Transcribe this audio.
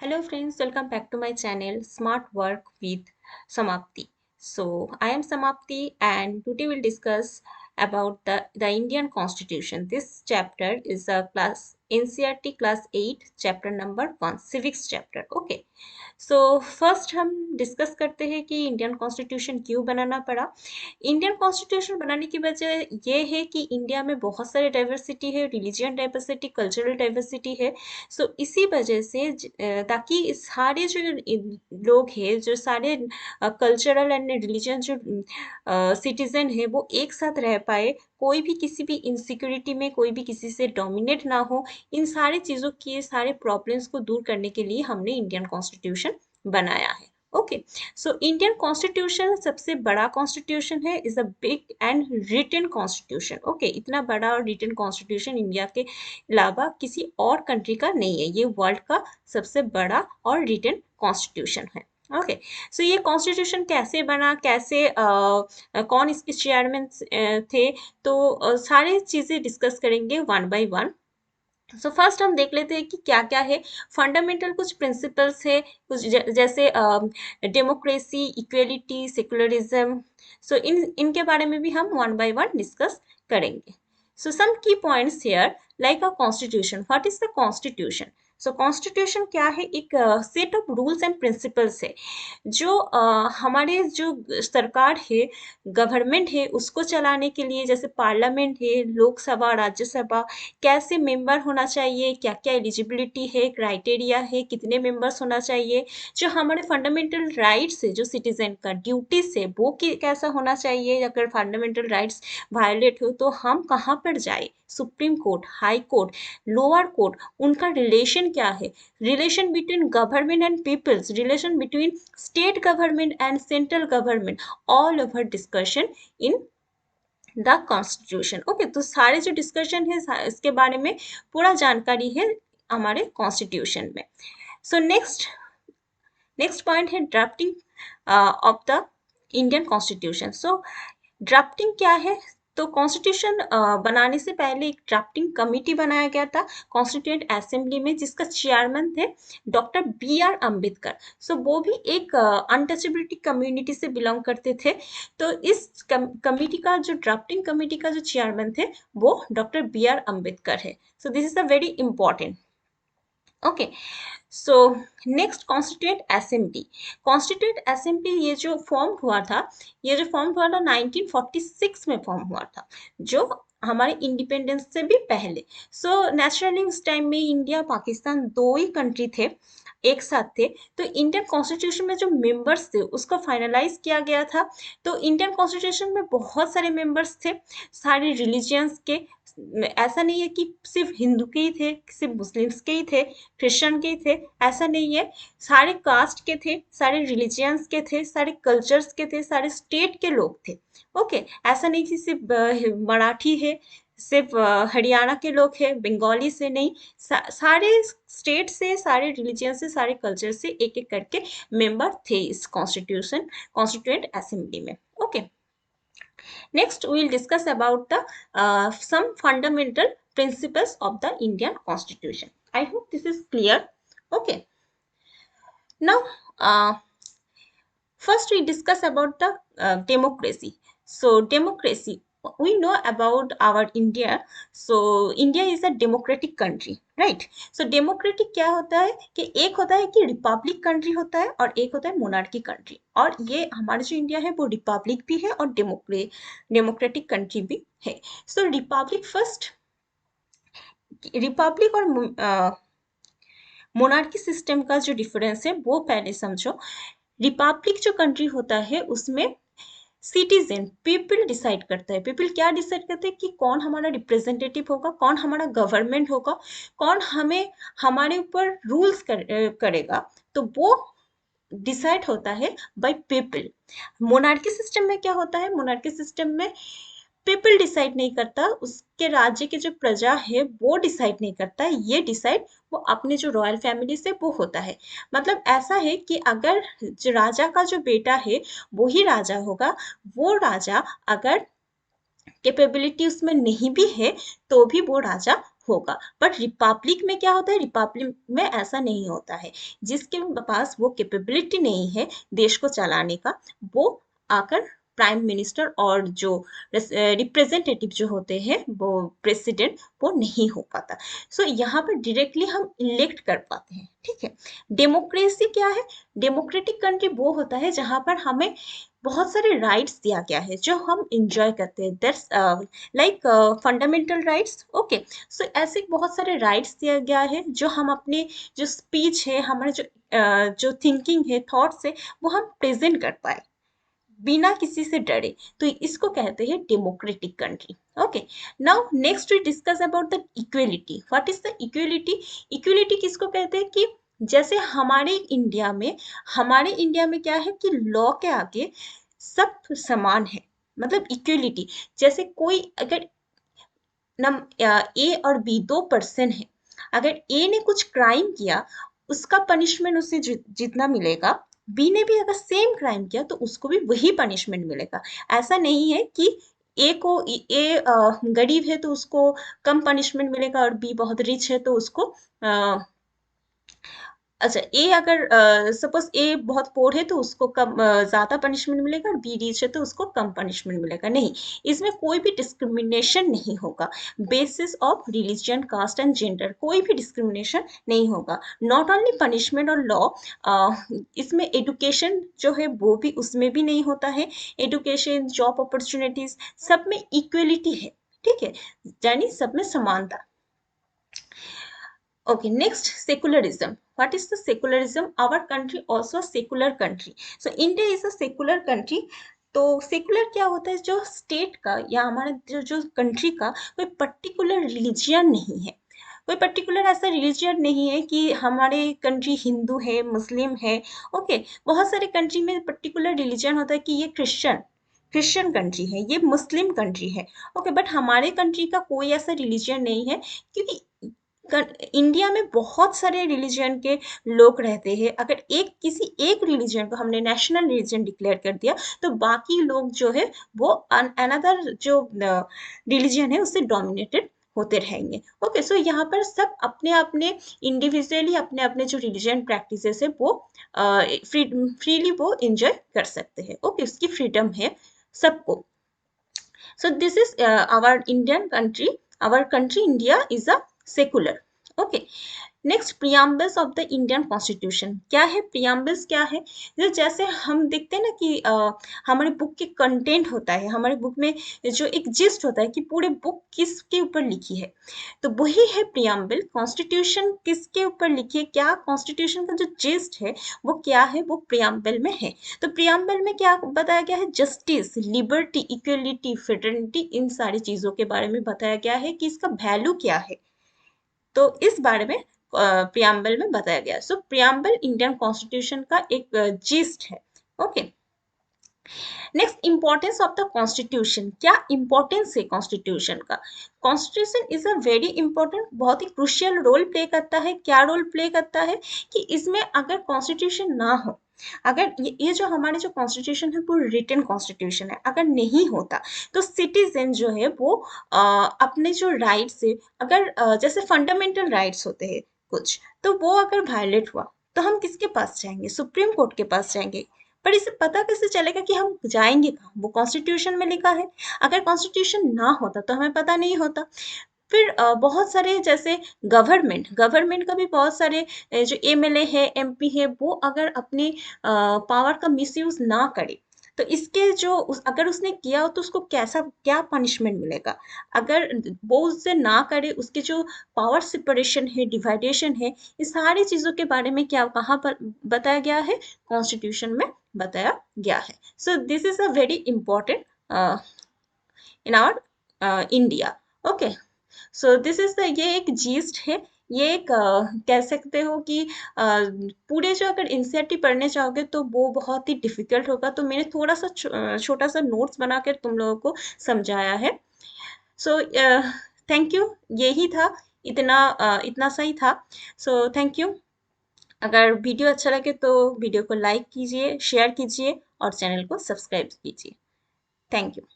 Hello friends, welcome back to my channel Smart Work with Samapti. So I am Samapti and today we'll discuss about the Indian Constitution. This chapter is a class NCERT class 8 chapter number 1 civics chapter. Okay. So first हम discuss करते हैं कि Indian constitution क्यों बनाना पड़ा। Indian constitution बनाने की वजह ये है कि इंडिया में बहुत सारे डाइवर्सिटी है, रिलीजियन डाइवर्सिटी, कल्चरल डाइवर्सिटी है। सो इसी वजह से ताकि सारे जो लोग हैं, जो सारे कल्चरल एंड रिलीजन जो सिटीजन है वो एक साथ रह पाए, कोई भी किसी भी इनसिक्योरिटी में कोई भी किसी से डोमिनेट ना हो, इन सारी चीज़ों की सारे प्रॉब्लम्स को दूर करने के लिए हमने इंडियन कॉन्स्टिट्यूशन बनाया है। ओके, सो इंडियन कॉन्स्टिट्यूशन सबसे बड़ा कॉन्स्टिट्यूशन है, is a big and written constitution. Okay, इतना बड़ा और रिटन कॉन्स्टिट्यूशन इंडिया के अलावा किसी और कंट्री का नहीं है, ये वर्ल्ड का सबसे बड़ा और रिटन कॉन्स्टिट्यूशन है। ओके, सो ये कॉन्स्टिट्यूशन कैसे बना, कैसे कौन इसके चेयरमैन थे, तो सारी चीज़ें डिस्कस करेंगे one by one. So first हम देख लेते हैं कि क्या क्या है फंडामेंटल कुछ प्रिंसिपल्स है, कुछ जैसे डेमोक्रेसी, इक्वेलिटी, सेकुलरिज्म। सो इनके बारे में भी हम वन बाय वन डिस्कस करेंगे। सो सम की points here, like a constitution. What is the constitution? So constitution क्या है? एक set of rules and principles है जो हमारे जो सरकार है, गवर्नमेंट है, उसको चलाने के लिए, जैसे पार्लियामेंट है, लोकसभा, राज्यसभा, कैसे मेंबर होना चाहिए, क्या क्या एलिजिबिलिटी है, क्राइटेरिया है, कितने मेंबर्स होना चाहिए, जो हमारे फंडामेंटल राइट्स है, जो सिटीजन का ड्यूटीज है वो कैसा होना चाहिए, अगर फंडामेंटल राइट्स वायलेट हो तो हम कहाँ पर जाए, supreme court, high court, lower court, उनका रिलेशन क्या है, relation between government and peoples, relation between state government and central government, all over discussion in the constitution. Okay, तो सारे जो डिस्कशन है इसके बारे में पूरा जानकारी है हमारे कॉन्स्टिट्यूशन में। सो नेक्स्ट पॉइंट है drafting of the Indian constitution. So drafting क्या है? तो कॉन्स्टिट्यूशन बनाने से पहले एक ड्राफ्टिंग कमिटी बनाया गया था कॉन्स्टिट्यूएंट असेंबली में, जिसका चेयरमैन थे डॉक्टर बी आर अम्बेडकर। सो वो भी एक अनटचेबिलिटी कम्युनिटी से बिलोंग करते थे। तो इस कमिटी का जो ड्राफ्टिंग कमिटी का जो चेयरमैन थे वो डॉक्टर बी आर अम्बेडकर है। So this is a very important. Okay, so next constituent assembly. Constituent assembly ये जो फॉर्म हुआ था, 1946 में फॉर्म हुआ था, जो हमारे इंडिपेंडेंस से भी पहले। सो नेचुरली उस टाइम में इंडिया पाकिस्तान दो ही कंट्री थे, एक साथ थे। तो इंडियन कॉन्स्टिट्यूशन में जो मेंबर्स थे उसको फाइनलाइज किया गया था। तो इंडियन कॉन्स्टिट्यूशन में बहुत सारे मेंबर्स थे, सारे रिलीजियंस के। ऐसा नहीं है कि सिर्फ हिंदू के ही थे, सिर्फ मुस्लिम्स के ही थे, क्रिश्चियन के ही थे, ऐसा नहीं है। सारे कास्ट के थे, सारे रिलीजियंस के थे, सारे कल्चर्स के थे, सारे स्टेट के लोग थे। ओके, ऐसा नहीं कि सिर्फ मराठी है, सिर्फ हरियाणा के लोग हैं, बंगाली से नहीं, सारे स्टेट से, सारे रिलीजियन से, सारे कल्चर से एक एक करके मेंबर थे इस कॉन्स्टिट्यूएंट असेंबली में। Okay, next we will discuss about the some fundamental principles of the Indian Constitution. I hope this is clear. Okay, now first we discuss about the democracy. So democracy, we know about our India. So India is a democratic country, right? So democratic क्या होता है कि एक होता है कि Republic country होता है और एक होता है मोनार्की कंट्री। और ये हमारा जो इंडिया है वो रिपब्लिक भी है और डेमोक्रेटिक कंट्री भी है। सो रिपब्लिक फर्स्ट, रिपब्लिक और मोनार्की सिस्टम का जो डिफरेंस है वो पहले समझो। रिपब्लिक जो कंट्री होता है उसमें सिटीजन, पीपल डिसाइड करता है। पीपल क्या डिसाइड करते हैं कि कौन हमारा रिप्रेजेंटेटिव होगा, कौन हमारा गवर्नमेंट होगा, कौन हमें हमारे ऊपर रूल्स करेगा, तो वो डिसाइड होता है बाय पीपल। मोनार्की सिस्टम में क्या होता है? मोनार्की सिस्टम में पीपल डिसाइड नहीं करता, उसके राज्य के जो प्रजा है वो डिसाइड नहीं करता है, ये डिसाइड वो अपने जो रॉयल फैमिली से वो होता है। मतलब ऐसा है कि अगर जो राजा का जो बेटा है वो ही राजा होगा, वो राजा अगर कैपेबिलिटी उसमें नहीं भी है तो भी वो राजा होगा। बट रिपब्लिक में क्या होता है, रिपब्लिक में ऐसा नहीं होता है। जिसके पास वो कैपेबिलिटी नहीं है देश को चलाने का, वो आकर प्राइम मिनिस्टर और जो रिप्रेजेंटेटिव जो होते हैं वो प्रेसिडेंट, वो नहीं हो पाता। सो यहाँ पर डायरेक्टली हम इलेक्ट कर पाते हैं, ठीक है। डेमोक्रेसी क्या है, डेमोक्रेटिक कंट्री वो होता है जहाँ पर हमें बहुत सारे राइट्स दिया गया है जो हम इंजॉय करते हैं, that's like fundamental rights, okay. So ऐसे बहुत सारे राइट्स दिया गया है जो हम अपने जो स्पीच है, हमारे जो थिंकिंग है, थॉट्स है, वो हम प्रेजेंट कर पाए बिना किसी से डरे। तो इसको कहते हैं democratic country, okay. Now next we discuss about the equality. What is the equality? Equality किसको कहते हैं कि जैसे हमारे इंडिया में क्या है कि लॉ के आगे सब समान है, मतलब इक्वेलिटी। जैसे कोई अगर ए और बी दो पर्सन है, अगर ए ने कुछ क्राइम किया, उसका पनिशमेंट उसे जितना मिलेगा, बी ने भी अगर सेम क्राइम किया तो उसको भी वही पनिशमेंट मिलेगा। ऐसा नहीं है कि गरीब है तो उसको कम पनिशमेंट मिलेगा और बी बहुत रिच है तो उसको अच्छा, ए अगर सपोज ए बहुत पोर है तो उसको कम ज्यादा पनिशमेंट मिलेगा, और बी रिच है तो उसको कम पनिशमेंट मिलेगा, नहीं। इसमें कोई भी डिस्क्रिमिनेशन नहीं होगा basis of religion, caste and gender, कोई भी डिस्क्रिमिनेशन नहीं होगा। नॉट ओनली पनिशमेंट और लॉ, इसमें एडुकेशन जो है वो भी उसमें भी नहीं होता है। एडुकेशन, जॉब अपॉर्चुनिटीज, सब में इक्वलिटी है, ठीक है, यानी सब में समानता। Okay, next, secularism. What is the secularism? Our country also a secular country. So India is a secular country. तो सेकुलर क्या होता है, जो स्टेट का या हमारा जो जो कंट्री का कोई पर्टिकुलर रिलीजियन नहीं है। कोई पर्टिकुलर ऐसा रिलीजियन नहीं है कि हमारे कंट्री हिंदू है, मुस्लिम है, ओके। बहुत सारे कंट्री में पर्टिकुलर रिलीजन होता है कि ये क्रिश्चियन क्रिश्चियन कंट्री है, ये मुस्लिम कंट्री है, ओके। बट हमारे कंट्री का कोई ऐसा रिलीजन नहीं है, क्योंकि इंडिया में बहुत सारे रिलीजन के लोग रहते हैं। अगर किसी एक रिलीजन को हमने नेशनल रिलीजन डिक्लेयर कर दिया, तो बाकी लोग जो है वो अनदर जो रिलीजन है उससे डोमिनेटेड होते रहेंगे, ओके। सो यहाँ पर सब अपने अपने इंडिविजुअली अपने अपने जो रिलीजन प्रैक्टिसेस है वो फ्रीली वो एंजॉय कर सकते हैं, ओके। उसकी फ्रीडम है सबको। So this is our Indian country. Our country India is a secular. Okay. Next, preambles of the Indian constitution. क्या है प्रियम्बल्स, क्या है? जैसे हम देखते हैं ना कि हमारे बुक के कंटेंट होता है, हमारे बुक में जो एक जिस्ट होता है कि पूरे बुक किसके ऊपर लिखी है, तो वही है प्रियम्बल। कॉन्स्टिट्यूशन किसके ऊपर लिखी है, क्या कॉन्स्टिट्यूशन का जो जिस्ट है वो क्या है, वो प्रियम्बल में है। तो प्रियम्बल में क्या बताया गया है, जस्टिस, लिबर्टी, इक्वलिटी, फेटर्निटी, इन सारी चीज़ों के बारे में बताया गया है कि इसका वैल्यू क्या है। तो इस बारे में प्रियम्बल में बताया गया। सो प्रियम्बल इंडियन कॉन्स्टिट्यूशन का एक जिस्ट है, okay. Next, importance of the constitution. क्या इंपॉर्टेंस है कॉन्स्टिट्यूशन का? Constitution is a very important, बहुत ही क्रुशियल रोल प्ले करता है। क्या रोल प्ले करता है कि इसमें अगर कॉन्स्टिट्यूशन ना हो, अगर ये जो हमारे जो कॉन्स्टिट्यूशन है वो रिटन कॉन्स्टिट्यूशन है, अगर नहीं होता तो सिटीजन जो है वो अपने जो राइट्स है, अगर जैसे फंडामेंटल राइट्स होते हैं कुछ, तो वो अगर वायलेट हुआ तो हम किसके पास जाएंगे, सुप्रीम कोर्ट के पास जाएंगे। पर इसे पता कैसे चलेगा कि हम जाएंगे कहाँ, वो कॉन्स्टिट्यूशन में लिखा है। अगर कॉन्स्टिट्यूशन ना होता तो हमें पता नहीं होता। फिर बहुत सारे जैसे गवर्नमेंट गवर्नमेंट का भी बहुत सारे जो एमएलए है, एमपी है, वो अगर अपनी पावर का मिसयूज ना करे, तो इसके जो अगर उसने किया हो तो उसको कैसा क्या पनिशमेंट मिलेगा। अगर वो उससे ना करे, उसके जो पावर सेपरेशन है, डिवाइडेशन है, इस सारी चीज़ों के बारे में क्या कहाँ पर बताया गया है, कॉन्स्टिट्यूशन में बताया गया है। So this is a very important in our India, okay. So this is the, ये एक जीस्ट है। ये एक कह सकते हो कि पूरे जो अगर एनसीईआरटी पढ़ने चाहोगे तो वो बहुत ही डिफिकल्ट होगा, तो मैंने थोड़ा सा छोटा सा नोट्स बनाकर तुम लोगों को समझाया है। सो थैंक यू, यही था, इतना सही था। So thank you. अगर वीडियो अच्छा लगे तो वीडियो को लाइक कीजिए, शेयर कीजिए और चैनल को सब्सक्राइब कीजिए। Thank you.